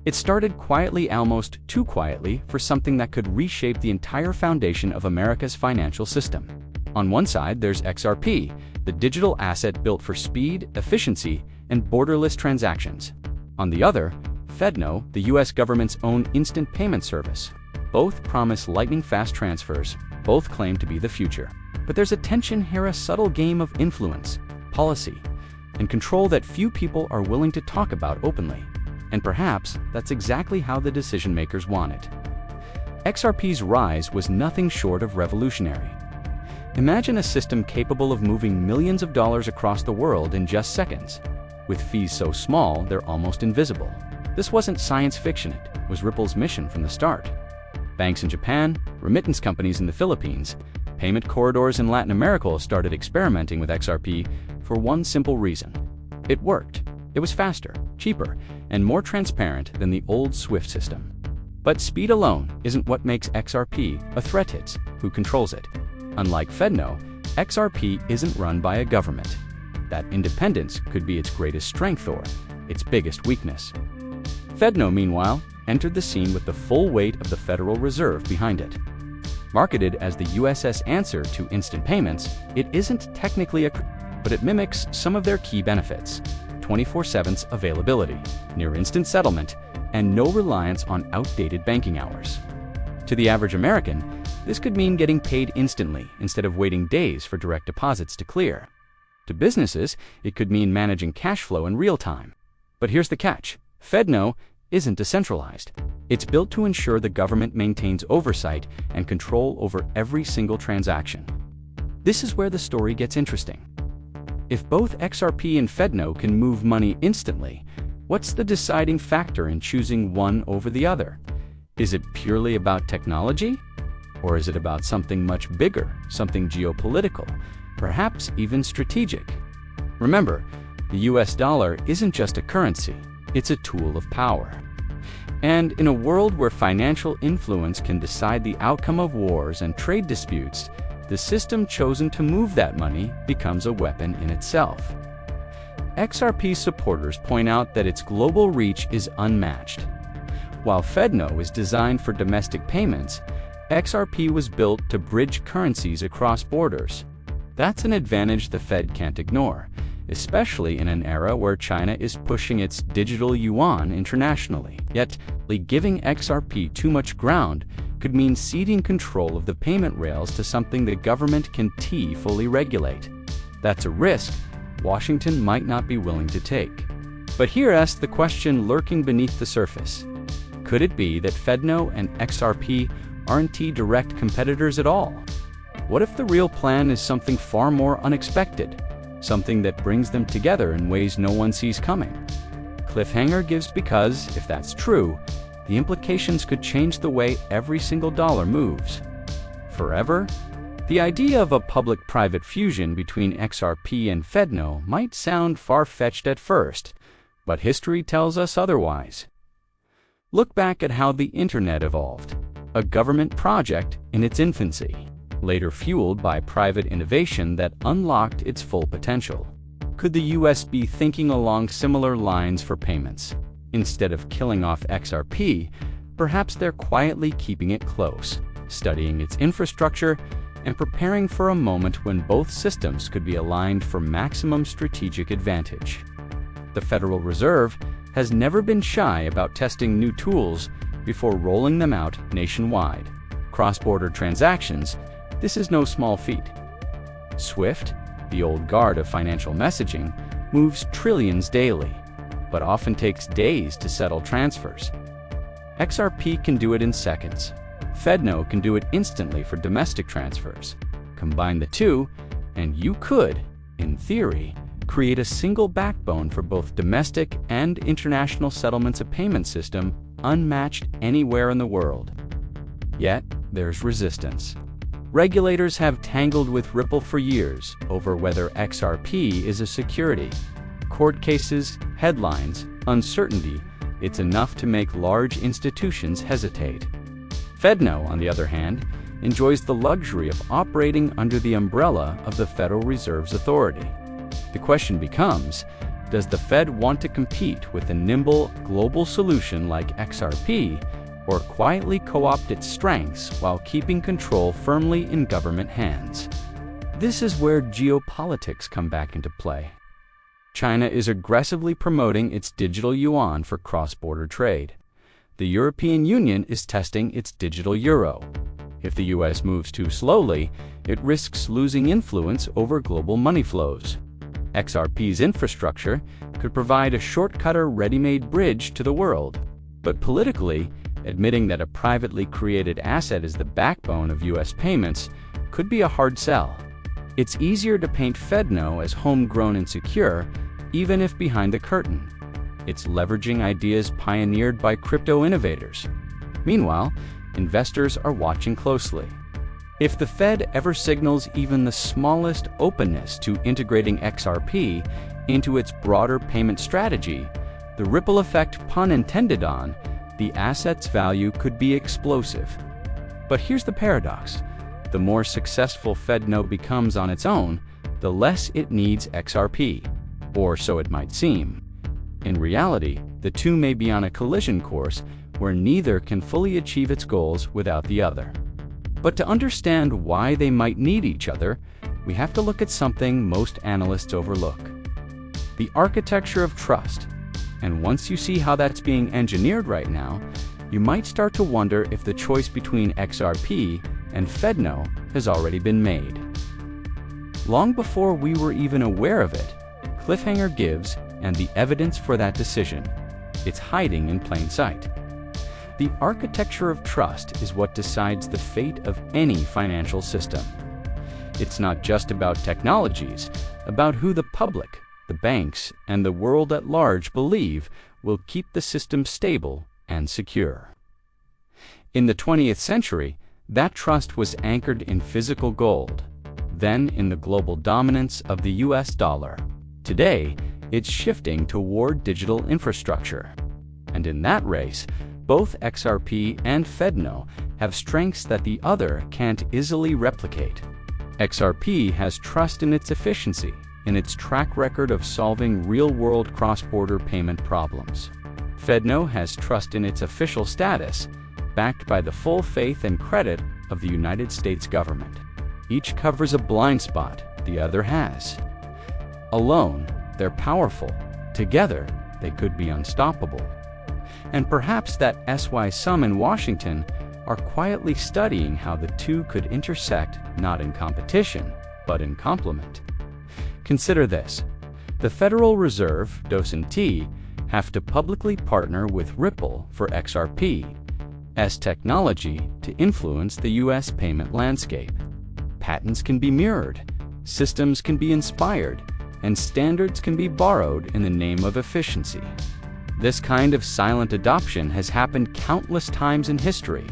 It started quietly, almost too quietly, for something that could reshape the entire foundation of America's financial system. On one side, there's XRP, the digital asset built for speed, efficiency, and borderless transactions. On the other, FedNow, the US government's own instant payment service. Both promise lightning-fast transfers, both claim to be the future. But there's a tension here, a subtle game of influence, policy, and control that few people are willing to talk about openly. And perhaps that's exactly how the decision-makers want it. XRP's rise was nothing short of revolutionary. Imagine a system capable of moving millions of dollars across the world in just seconds, with fees so small they're almost invisible. This wasn't science fiction, it was Ripple's mission from the start. Banks in Japan, remittance companies in the Philippines, payment corridors in Latin America started experimenting with XRP for one simple reason. It worked. It was faster, cheaper, and more transparent than the old SWIFT system. But speed alone isn't what makes XRP a threat, it's who controls it. Unlike FedNow, XRP isn't run by a government. That independence could be its greatest strength or its biggest weakness. FedNow, meanwhile, entered the scene with the full weight of the Federal Reserve behind it. Marketed as the US's answer to instant payments, it isn't technically but it mimics some of their key benefits: 24/7 availability, near-instant settlement, and no reliance on outdated banking hours. To the average American, this could mean getting paid instantly instead of waiting days for direct deposits to clear. To businesses, it could mean managing cash flow in real time. But here's the catch: FedNow isn't decentralized. It's built to ensure the government maintains oversight and control over every single transaction. This is where the story gets interesting. If both XRP and FedNow can move money instantly, what's the deciding factor in choosing one over the other? Is it purely about technology? Or is it about something much bigger, something geopolitical, perhaps even strategic? Remember, the US dollar isn't just a currency, it's a tool of power. And in a world where financial influence can decide the outcome of wars and trade disputes, the system chosen to move that money becomes a weapon in itself. XRP supporters point out that its global reach is unmatched. While FedNow is designed for domestic payments, XRP was built to bridge currencies across borders. That's an advantage the Fed can't ignore, especially in an era where China is pushing its digital yuan internationally. Yet, giving XRP too much ground could mean ceding control of the payment rails to something the government can fully regulate. That's a risk Washington might not be willing to take. But here asks the question lurking beneath the surface. Could it be that FedNow and XRP aren't direct competitors at all? What if the real plan is something far more unexpected? Something that brings them together in ways no one sees coming? Cliffhanger gives because, if that's true, the implications could change the way every single dollar moves. Forever? The idea of a public-private fusion between XRP and FedNow might sound far-fetched at first, but history tells us otherwise. Look back at how the internet evolved. A government project in its infancy, later fueled by private innovation that unlocked its full potential. Could the US be thinking along similar lines for payments? Instead of killing off XRP, perhaps they're quietly keeping it close, studying its infrastructure, and preparing for a moment when both systems could be aligned for maximum strategic advantage. The Federal Reserve has never been shy about testing new tools before rolling them out nationwide. Cross-border transactions, this is no small feat. SWIFT, the old guard of financial messaging, moves trillions daily, but often takes days to settle transfers. XRP can do it in seconds. FedNow can do it instantly for domestic transfers. Combine the two, and you could, in theory, create a single backbone for both domestic and international settlements, a payment system unmatched anywhere in the world. Yet, there's resistance. Regulators have tangled with Ripple for years over whether XRP is a security. Court cases, headlines, uncertainty, it's enough to make large institutions hesitate. FedNow, on the other hand, enjoys the luxury of operating under the umbrella of the Federal Reserve's authority. The question becomes, Does the Fed want to compete with a nimble global solution like XRP, or quietly co-opt its strengths while keeping control firmly in government hands? This is where geopolitics come back into play. China is aggressively promoting its digital yuan for cross-border trade. The European Union is testing its digital euro. If the US moves too slowly, it risks losing influence over global money flows. XRP's infrastructure could provide a shortcut or ready-made bridge to the world. But politically, admitting that a privately created asset is the backbone of US payments could be a hard sell. It's easier to paint FedNow as homegrown and secure, even if behind the curtain it's leveraging ideas pioneered by crypto innovators. Meanwhile, investors are watching closely. If the Fed ever signals even the smallest openness to integrating XRP into its broader payment strategy, the ripple effect, pun intended, on the asset's value could be explosive. But here's the paradox. The more successful FedNow becomes on its own, the less it needs XRP, or so it might seem. In reality, the two may be on a collision course where neither can fully achieve its goals without the other. But to understand why they might need each other, we have to look at something most analysts overlook: the architecture of trust. And once you see how that's being engineered right now, you might start to wonder if the choice between XRP and FedNow has already been made. Long before we were even aware of it, cliffhanger gives, and the evidence for that decision. It's hiding in plain sight. The architecture of trust is what decides the fate of any financial system. It's not just about technologies, about who the public, the banks, and the world at large believe will keep the system stable and secure. In the 20th century, that trust was anchored in physical gold, then in the global dominance of the US dollar. Today, it's shifting toward digital infrastructure. And in that race, both XRP and FedNow have strengths that the other can't easily replicate. XRP has trust in its efficiency, in its track record of solving real-world cross-border payment problems. FedNow has trust in its official status, backed by the full faith and credit of the United States government. Each covers a blind spot the other has. Alone, they're powerful. Together, they could be unstoppable. And perhaps that some in Washington are quietly studying how the two could intersect, not in competition, but in complement. Consider this. The Federal Reserve, (DOS&T), have to publicly partner with Ripple for XRP's technology to influence the US payment landscape. Patents can be mirrored, systems can be inspired, and standards can be borrowed in the name of efficiency. This kind of silent adoption has happened countless times in history.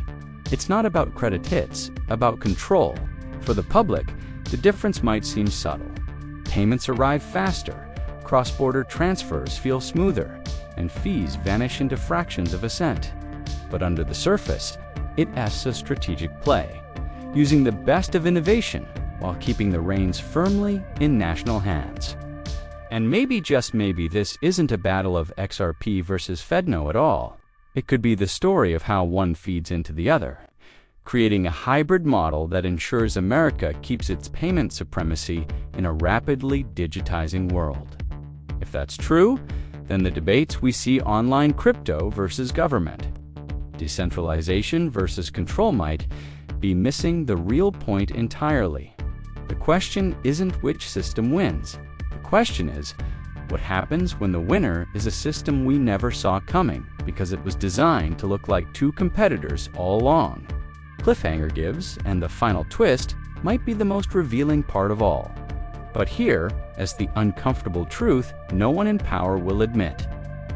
It's not about credit, it's about control. For the public, the difference might seem subtle. Payments arrive faster, cross-border transfers feel smoother, and fees vanish into fractions of a cent. But under the surface, it's a strategic play, using the best of innovation while keeping the reins firmly in national hands. And maybe, just maybe, this isn't a battle of XRP versus FedNow at all. It could be the story of how one feeds into the other, creating a hybrid model that ensures America keeps its payment supremacy in a rapidly digitizing world. If that's true, then the debates we see online, crypto versus government, decentralization versus control, might be missing the real point entirely. The question isn't which system wins. The question is, what happens when the winner is a system we never saw coming because it was designed to look like two competitors all along? Cliffhanger gives, and the final twist might be the most revealing part of all. But here, as the uncomfortable truth no one in power will admit.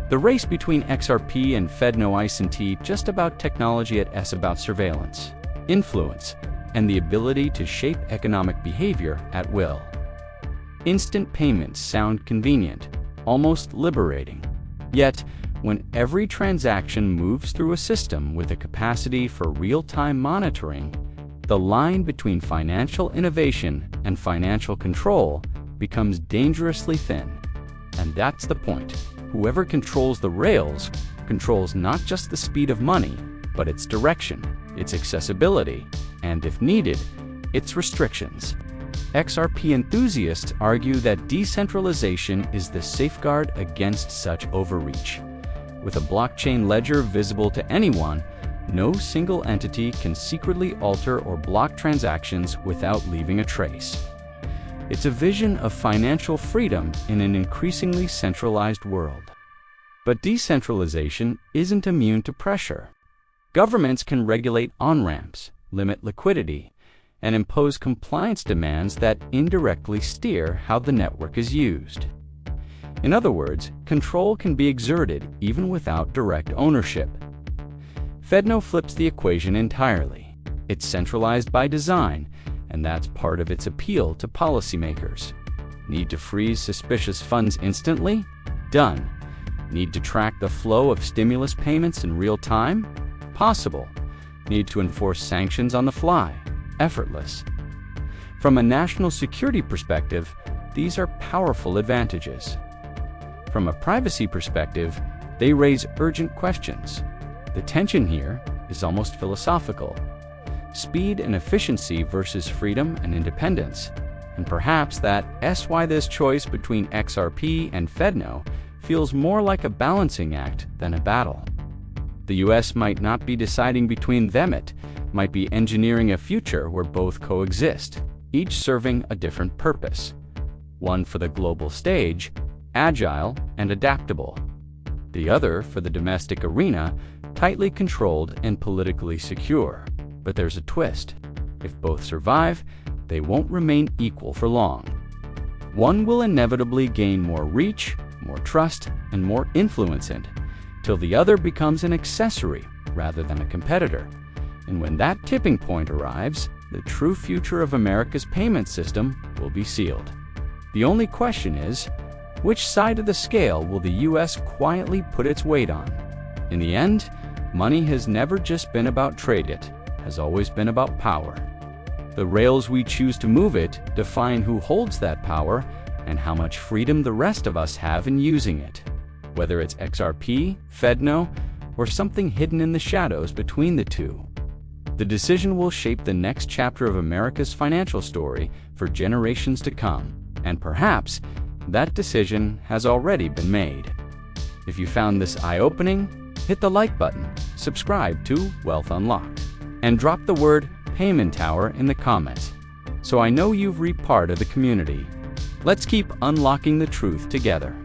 The race between XRP and FedNow isn't just about technology, it's about surveillance, influence, and the ability to shape economic behavior at will. Instant payments sound convenient, almost liberating. Yet, when every transaction moves through a system with a capacity for real-time monitoring, the line between financial innovation and financial control becomes dangerously thin. And that's the point. Whoever controls the rails controls not just the speed of money, but its direction, its accessibility, and if needed, its restrictions. XRP enthusiasts argue that decentralization is the safeguard against such overreach. With a blockchain ledger visible to anyone, no single entity can secretly alter or block transactions without leaving a trace. It's a vision of financial freedom in an increasingly centralized world. But decentralization isn't immune to pressure. Governments can regulate on-ramps, limit liquidity, and impose compliance demands that indirectly steer how the network is used. In other words, control can be exerted even without direct ownership. FedNow flips the equation entirely. It's centralized by design, and that's part of its appeal to policymakers. Need to freeze suspicious funds instantly? Done. Need to track the flow of stimulus payments in real time? Possible. Need to enforce sanctions on the fly? Effortless. From a national security perspective, these are powerful advantages. From a privacy perspective, they raise urgent questions. The tension here is almost philosophical. Speed and efficiency versus freedom and independence. And perhaps that's why this choice between XRP and FedNow feels more like a balancing act than a battle. The US might not be deciding between them, it might be engineering a future where both coexist, each serving a different purpose. One for the global stage, agile and adaptable. The other for the domestic arena, tightly controlled and politically secure. But there's a twist. If both survive, they won't remain equal for long. One will inevitably gain more reach, more trust, and more influence till the other becomes an accessory rather than a competitor. And when that tipping point arrives, the true future of America's payment system will be sealed. The only question is, which side of the scale will the US quietly put its weight on? In the end, money has never just been about trade, it has always been about power. The rails we choose to move it define who holds that power and how much freedom the rest of us have in using it. Whether it's XRP, FedNow, or something hidden in the shadows between the two. The decision will shape the next chapter of America's financial story for generations to come, and perhaps that decision has already been made. If you found this eye-opening, hit the like button, subscribe to Wealth Unlocked, and drop the word Payment Tower in the comments, so I know you've reaped part of the community. Let's keep unlocking the truth together.